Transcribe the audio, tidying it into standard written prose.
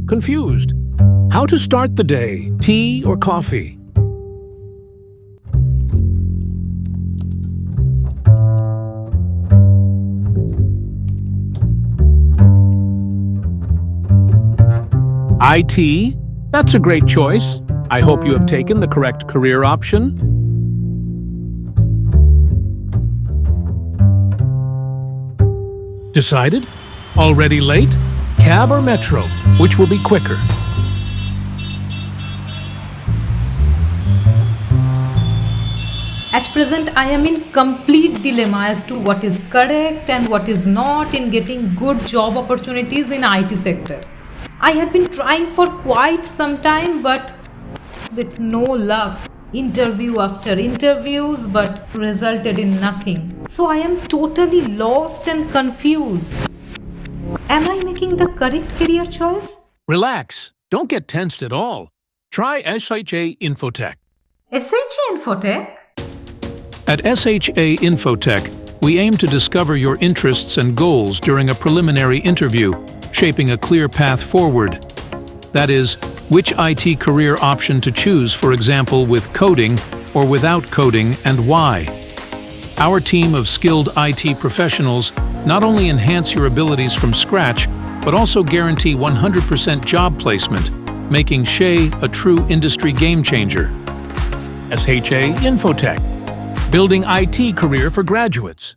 confused. How to start the day, tea or coffee? IT? That's a great choice. I hope you have taken the correct career option. Decided? Already late? Cab or metro? Which will be quicker? At present, I am in complete dilemma as to what is correct and what is not in getting good job opportunities in IT sector. I had been trying for quite some time, but with no luck. Interview after interviews, but resulted in nothing. So I am totally lost and confused. Am I making the correct career choice? Relax. Don't get tensed at all. Try SHA Infotech. SHA Infotech? At SHA Infotech, we aim to discover your interests and goals during a preliminary interview, shaping a clear path forward. That is, which IT career option to choose, for example, with coding or without coding, and why. Our team of skilled IT professionals not only enhance your abilities from scratch, but also guarantee 100% job placement, making SHA a true industry game-changer. SHA Infotech, building IT career for graduates.